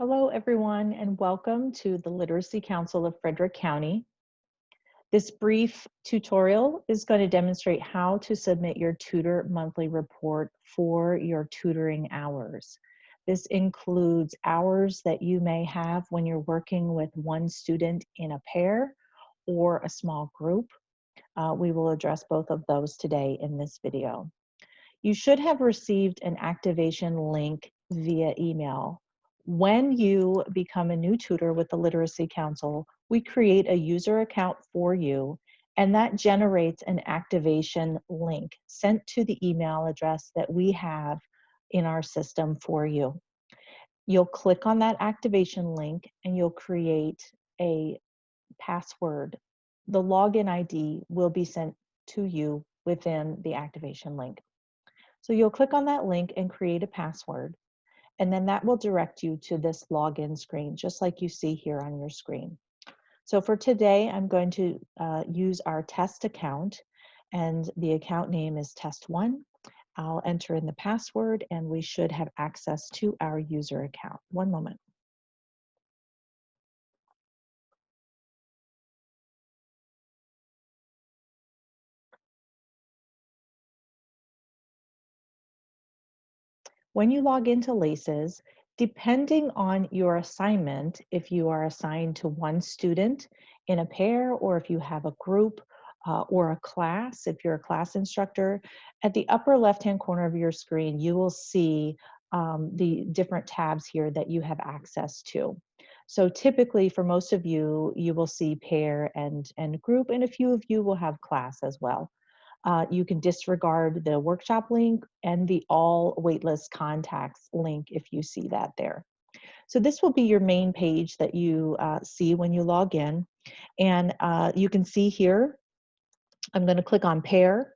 Hello, everyone, and welcome to the Literacy Council of Frederick County. This brief tutorial is going to demonstrate how to submit your Tutor Monthly Report for your tutoring hours. This includes hours that you may have when you're working with one student in a pair or a small group. We will address both of those today in this video. You should have received an activation link via email. When you become a new tutor with the Literacy Council, we create a user account for you, and that generates an activation link sent to the email address that we have in our system for you. You'll click on that activation link and you'll create a password. The login ID will be sent to you within the activation link. So you'll click on that link and create a password, and then that will direct you to this login screen, just like you see here on your screen. So for today, I'm going to use our test account, and the account name is Test1. I'll enter in the password, and we should have access to our user account. One moment. When you log into LACES, depending on your assignment, if you are assigned to one student in a pair, or if you have a group or a class, if you're a class instructor, at the upper left-hand corner of your screen, you will see the different tabs here that you have access to. So typically for most of you, you will see pair and group, and a few of you will have class as well. You can disregard the workshop link and the all waitlist contacts link if you see that there. So this will be your main page that you see when you log in. And you can see here, I'm going to click on pair.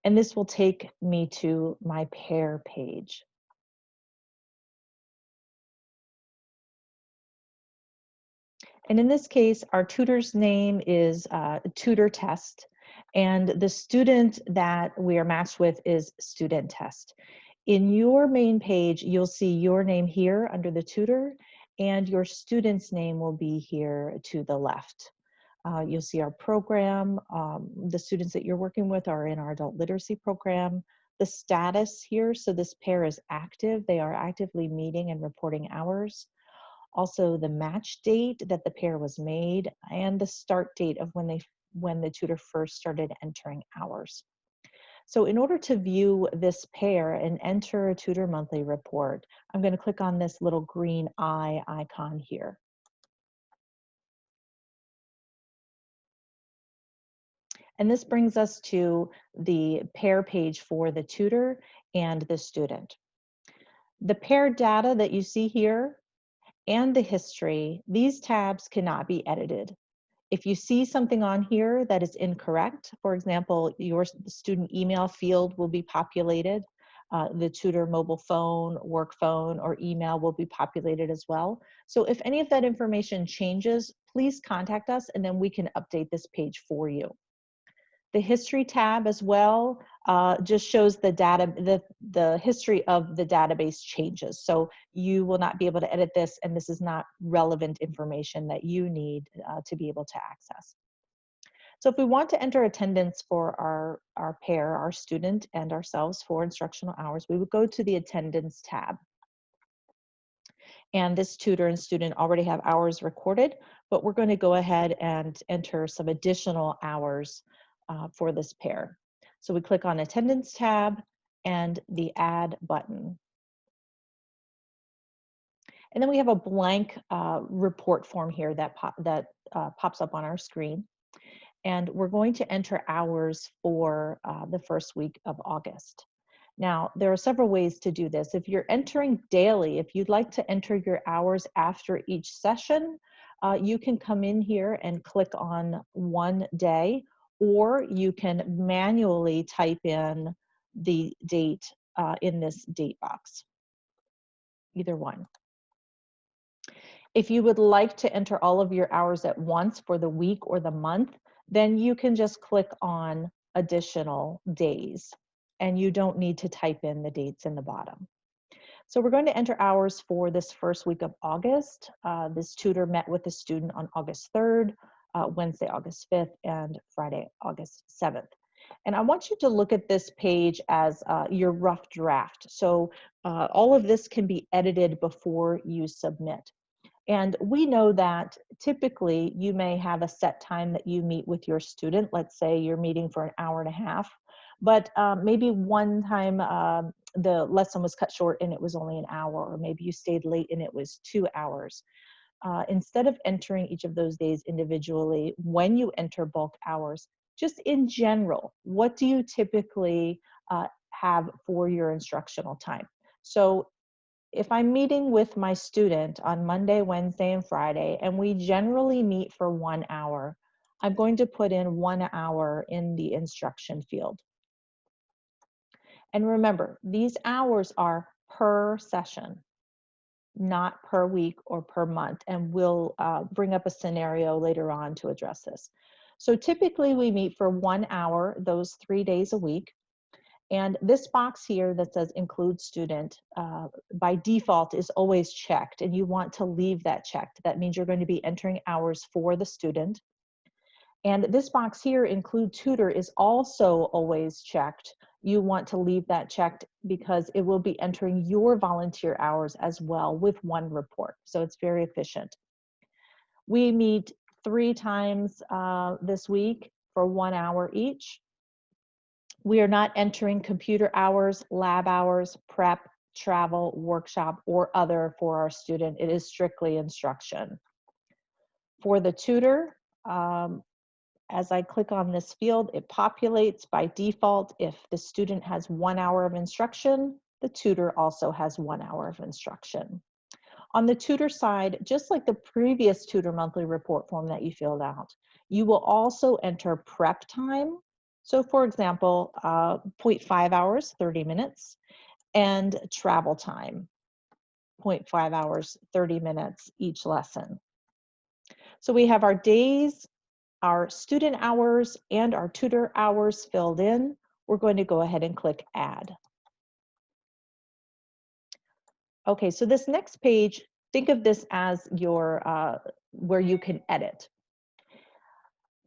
And this will take me to my pair page. And in this case, our tutor's name is Tutor Test, and the student that we are matched with is Student Test. In your main page, you'll see your name here under the tutor, and your student's name will be here to the left. You'll see our program. The students that you're working with are in our adult literacy program. The status here, so this pair is active. They are actively meeting and reporting hours. Also the match date that the pair was made, and the start date of when the tutor first started entering hours. So in order to view this pair and enter a Tutor Monthly Report, I'm going to click on this little green eye icon here. And this brings us to the pair page for the tutor and the student. The pair data that you see here and the history, these tabs cannot be edited. If you see something on here that is incorrect, for example, your student email field will be populated, the tutor mobile phone, work phone, or email will be populated as well. So if any of that information changes, please contact us and then we can update this page for you. The history tab as well just shows the data, the history of the database changes. So you will not be able to edit this, and this is not relevant information that you need to be able to access. So if we want to enter attendance for our pair, our student and ourselves for instructional hours, we would go to the attendance tab. And this tutor and student already have hours recorded, but we're going to go ahead and enter some additional hours for this pair. So we click on Attendance tab and the Add button. And then we have a blank report form here that pops up on our screen. And we're going to enter hours for the first week of August. Now, there are several ways to do this. If you're entering daily, if you'd like to enter your hours after each session, you can come in here and click on one day, or you can manually type in the date in this date box, either one. If you would like to enter all of your hours at once for the week or the month, then you can just click on additional days, and you don't need to type in the dates in the bottom. So we're going to enter hours for this first week of August. This tutor met with the student on August 3rd, Wednesday, August 5th, and Friday, August 7th. And I want you to look at this page as your rough draft. So all of this can be edited before you submit. And we know that typically you may have a set time that you meet with your student. Let's say you're meeting for an hour and a half, but maybe one time the lesson was cut short and it was only an hour, or maybe you stayed late and it was 2 hours. Instead of entering each of those days individually, when you enter bulk hours, just in general, what do you typically have for your instructional time? So if I'm meeting with my student on Monday, Wednesday, and Friday, and we generally meet for 1 hour, I'm going to put in 1 hour in the instruction field. And remember, these hours are per session, not per week or per month. And we'll bring up a scenario later on to address this. So typically we meet for 1 hour, those 3 days a week. And this box here that says include student, by default is always checked, and you want to leave that checked. That means you're going to be entering hours for the student. And this box here, include tutor, is also always checked. You want to leave that checked because it will be entering your volunteer hours as well with one report. So it's very efficient. We meet 3 times this week for 1 hour each. We are not entering computer hours, lab hours, prep, travel, workshop, or other for our student. It is strictly instruction. For the tutor, as I click on this field, it populates by default. If the student has 1 hour of instruction, the tutor also has 1 hour of instruction. On the tutor side, just like the previous Tutor Monthly Report form that you filled out, you will also enter prep time. So for example, 0.5 hours, 30 minutes, and travel time, 0.5 hours, 30 minutes each lesson. So we have our days, our student hours, and our tutor hours filled in. We're going to go ahead and click Add. Okay, so this next page, think of this as your where you can edit.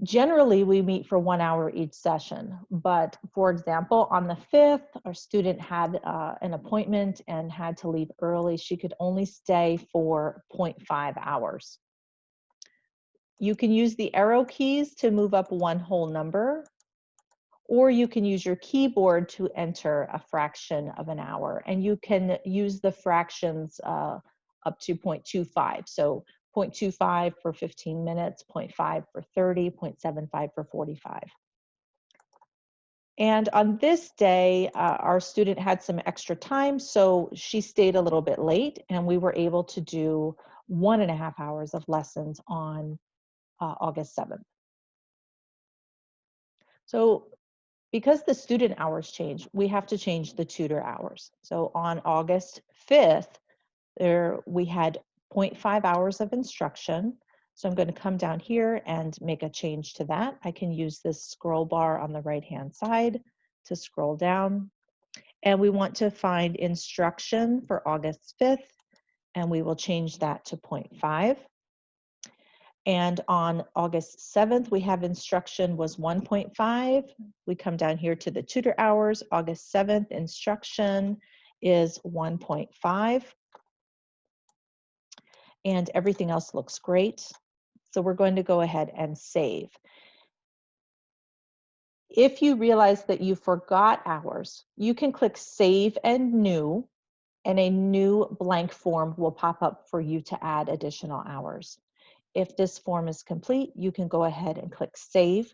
Generally, we meet for 1 hour each session, but for example, on the 5th, our student had an appointment and had to leave early. She could only stay for 0.5 hours. You can use the arrow keys to move up one whole number, or you can use your keyboard to enter a fraction of an hour, and you can use the fractions up to 0.25. So 0.25 for 15 minutes, 0.5 for 30, 0.75 for 45. And on this day, our student had some extra time, so she stayed a little bit late, and we were able to do 1.5 hours of lessons on August 7th. So because the student hours change, we have to change the tutor hours. So on August 5th, we had 0.5 hours of instruction. So I'm going to come down here and make a change to that. I can use this scroll bar on the right-hand side to scroll down. And we want to find instruction for August 5th, and we will change that to 0.5. And on August 7th, we have instruction was 1.5. We come down here to the tutor hours. August 7th, instruction is 1.5. And everything else looks great. So we're going to go ahead and save. If you realize that you forgot hours, you can click Save and New, and a new blank form will pop up for you to add additional hours. If this form is complete, you can go ahead and click Save.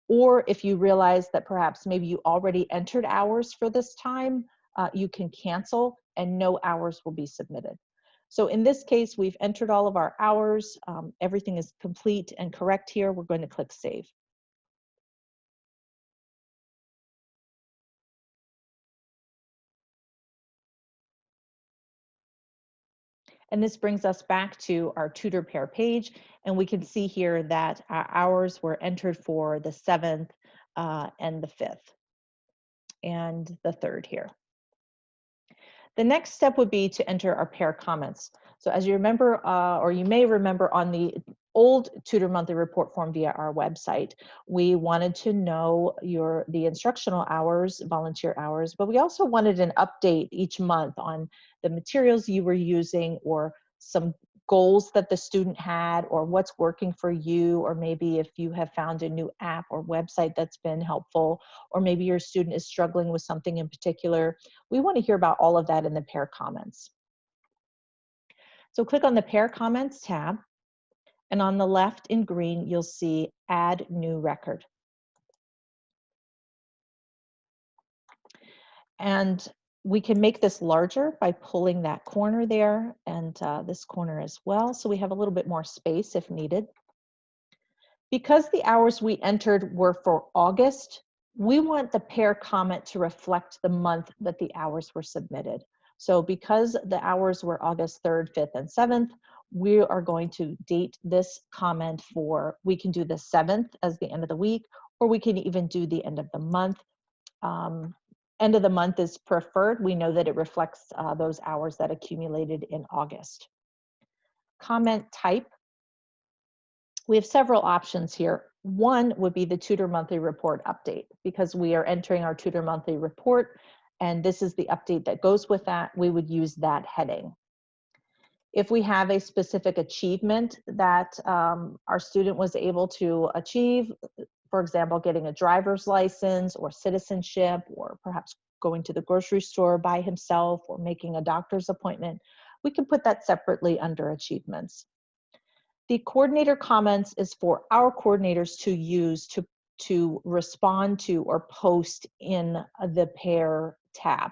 Or if you realize that perhaps maybe you already entered hours for this time, you can cancel and no hours will be submitted. So in this case, we've entered all of our hours. Everything is complete and correct here. We're going to click Save. And this brings us back to our tutor pair page, and we can see here that our hours were entered for the 7th and the 5th and the 3rd here. The next step would be to enter our pair comments. So as you remember, or you may remember on the old Tutor Monthly Report form via our website, we wanted to know the instructional hours, volunteer hours, but we also wanted an update each month on the materials you were using, or some goals that the student had, or what's working for you, or maybe if you have found a new app or website that's been helpful, or maybe your student is struggling with something in particular. We want to hear about all of that in the pair comments. So click on the pair comments tab, and on the left in green, you'll see add new record. And we can make this larger by pulling that corner there, and this corner as well, so we have a little bit more space if needed. Because the hours we entered were for August, we want the pair comment to reflect the month that the hours were submitted. So because the hours were August 3rd, 5th, and 7th, we are going to date this comment for, we can do the 7th as the end of the week, or we can even do the end of the month. End of the month is preferred. We know that it reflects those hours that accumulated in August. Comment type. We have several options here. One would be the Tutor Monthly Report update, because we are entering our Tutor Monthly Report, and this is the update that goes with that. We would use that heading. If we have a specific achievement that our student was able to achieve, for example, getting a driver's license or citizenship, or perhaps going to the grocery store by himself, or making a doctor's appointment, we can put that separately under achievements. The coordinator comments is for our coordinators to use to respond to or post in the pair tab.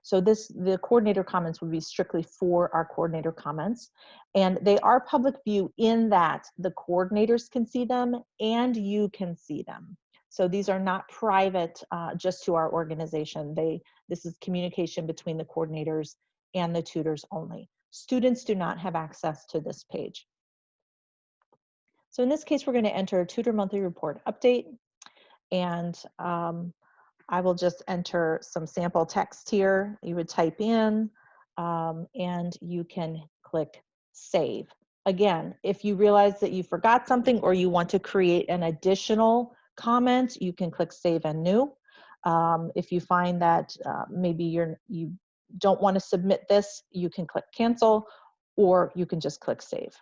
So the coordinator comments would be strictly for our coordinator comments, and they are public view in that the coordinators can see them and you can see them. So these are not private just to our organization. This is communication between the coordinators and the tutors only. Students do not have access to this page. So in this case, we're going to enter a Tutor Monthly Report update, and I will just enter some sample text here. You would type in, and you can click Save. Again, if you realize that you forgot something or you want to create an additional comment, you can click Save and New. If you find that maybe you don't want to submit this, you can click Cancel, or you can just click Save.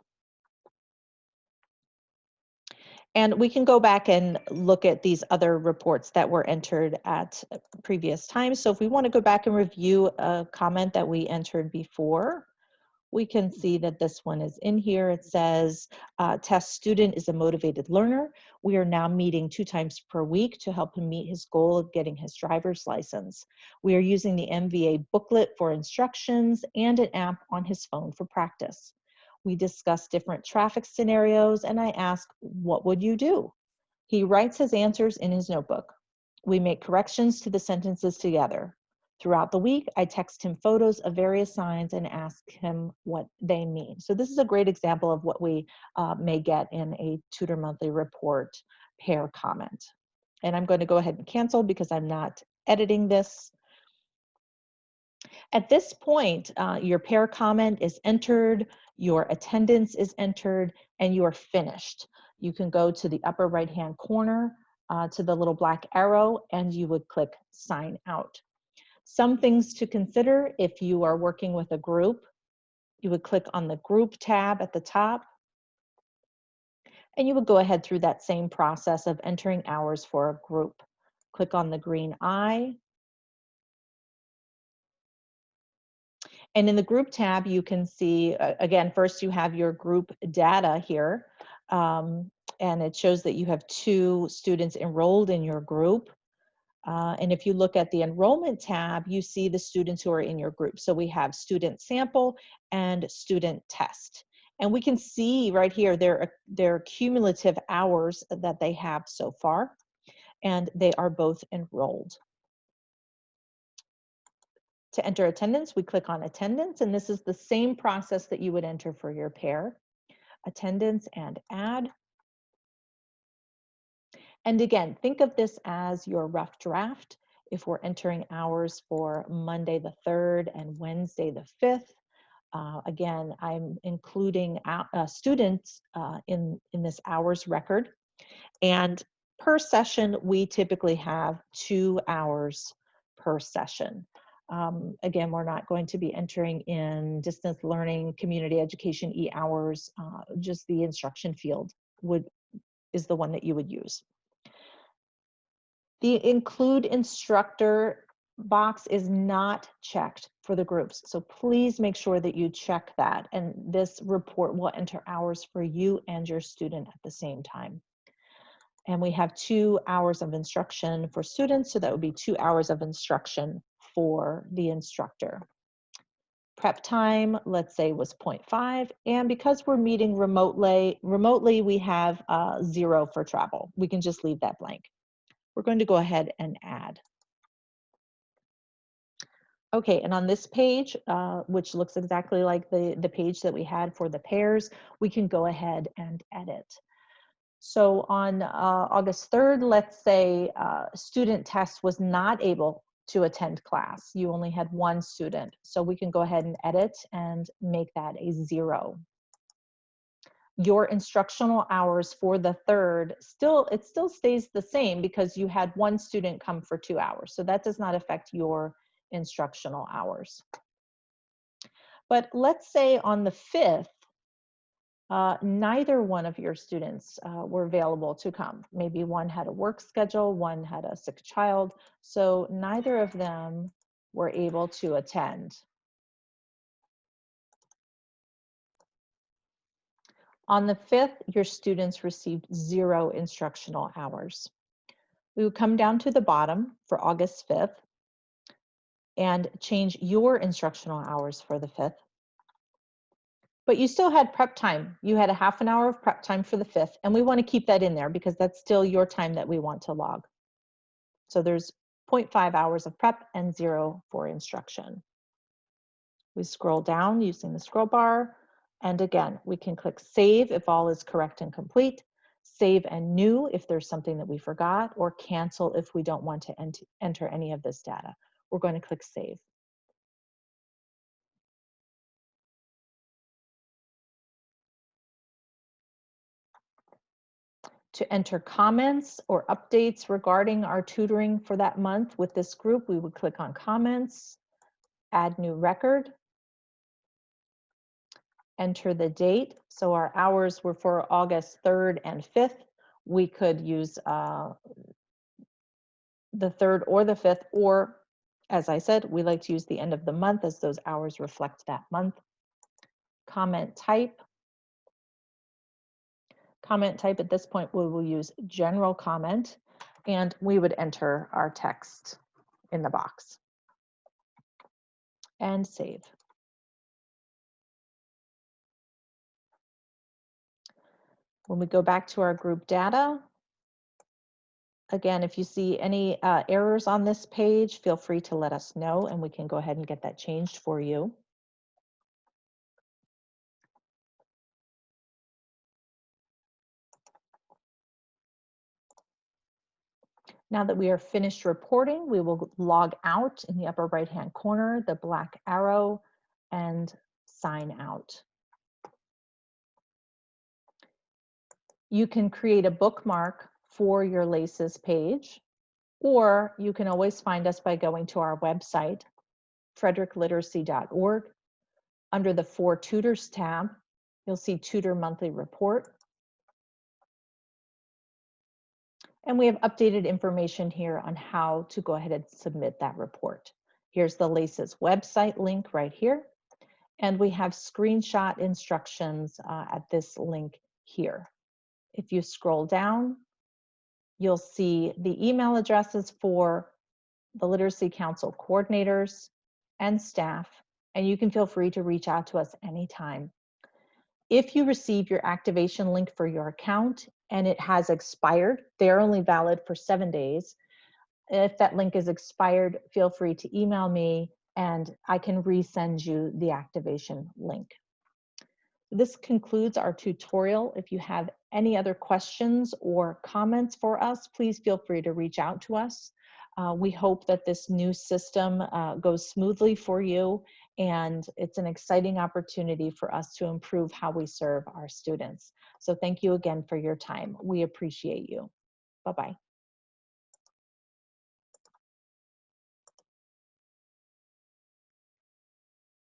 And we can go back and look at these other reports that were entered at previous times. So if we want to go back and review a comment that we entered before, we can see that this one is in here. It says, test student is a motivated learner. We are now meeting 2 times per week to help him meet his goal of getting his driver's license. We are using the MVA booklet for instructions and an app on his phone for practice. We discuss different traffic scenarios, and I ask, what would you do? He writes his answers in his notebook. We make corrections to the sentences together. Throughout the week, I text him photos of various signs and ask him what they mean. So this is a great example of what we may get in a Tutor Monthly Report pair comment. And I'm going to go ahead and cancel because I'm not editing this. At this point, your pair comment is entered, your attendance is entered, and you are finished. You can go to the upper right-hand corner to the little black arrow, and you would click Sign Out. Some things to consider if you are working with a group. You would click on the Group tab at the top, and you would go ahead through that same process of entering hours for a group. Click on the green eye. And in the group tab, you can see, again, first you have your group data here, and it shows that you have 2 students enrolled in your group. And if you look at the enrollment tab, you see the students who are in your group. So we have student sample and student test. And we can see right here their cumulative hours that they have so far, and they are both enrolled. To enter attendance, we click on attendance, and this is the same process that you would enter for your pair. Attendance and add. And again, think of this as your rough draft. If we're entering hours for Monday the 3rd and Wednesday the 5th, again, I'm including students in this hours record. And per session, we typically have 2 hours per session. Again, we're not going to be entering in distance learning, community education, e-hours, just the instruction field is the one that you would use. The include instructor box is not checked for the groups. So please make sure that you check that. And this report will enter hours for you and your student at the same time. And we have 2 hours of instruction for students. So that would be 2 hours of instruction for the instructor. Prep time, let's say, was 0.5. And because we're meeting remotely we have 0 for travel. We can just leave that blank. We're going to go ahead and add. Okay, and on this page, which looks exactly like the page that we had for the pairs, we can go ahead and edit. So on August 3rd, let's say student test was not able to attend class. You only had 1 student. So we can go ahead and edit and make that a 0. Your instructional hours for the 3rd, it still stays the same because you had 1 student come for 2 hours. So that does not affect your instructional hours. But let's say on the 5th, neither one of your students were available to come. Maybe one had a work schedule, one had a sick child, so neither of them were able to attend. On the 5th, your students received 0 instructional hours. We would come down to the bottom for August 5th and change your instructional hours for the 5th. But you still had prep time. You had a half an hour of prep time for the 5th, and we want to keep that in there because that's still your time that we want to log. So there's 0.5 hours of prep and 0 for instruction. We scroll down using the scroll bar, and again, we can click Save if all is correct and complete, Save and New if there's something that we forgot, or Cancel if we don't want to enter any of this data. We're going to click Save. To enter comments or updates regarding our tutoring for that month with this group, we would click on Comments, Add New Record, enter the date. So our hours were for August 3rd and 5th. We could use the 3rd or the 5th, or as I said, we like to use the end of the month as those hours reflect that month. Comment type. Comment type at this point, we will use general comment, and we would enter our text in the box. And save. When we go back to our group data, again, if you see any errors on this page, feel free to let us know and we can go ahead and get that changed for you. Now that we are finished reporting, we will log out in the upper right-hand corner, the black arrow, and sign out. You can create a bookmark for your LACES page, or you can always find us by going to our website, frederikliteracy.org. Under the For Tutors tab, you'll see Tutor Monthly Report. And we have updated information here on how to go ahead and submit that report. Here's the LACES website link right here. And we have screenshot instructions at this link here. If you scroll down, you'll see the email addresses for the Literacy Council coordinators and staff, and you can feel free to reach out to us anytime. If you receive your activation link for your account and it has expired, they're only valid for 7 days. If that link is expired, feel free to email me and I can resend you the activation link. This concludes our tutorial. If you have any other questions or comments for us, please feel free to reach out to us. We hope that this new system goes smoothly for you, and it's an exciting opportunity for us to improve how we serve our students. So thank you again for your time. We appreciate you. Bye-bye.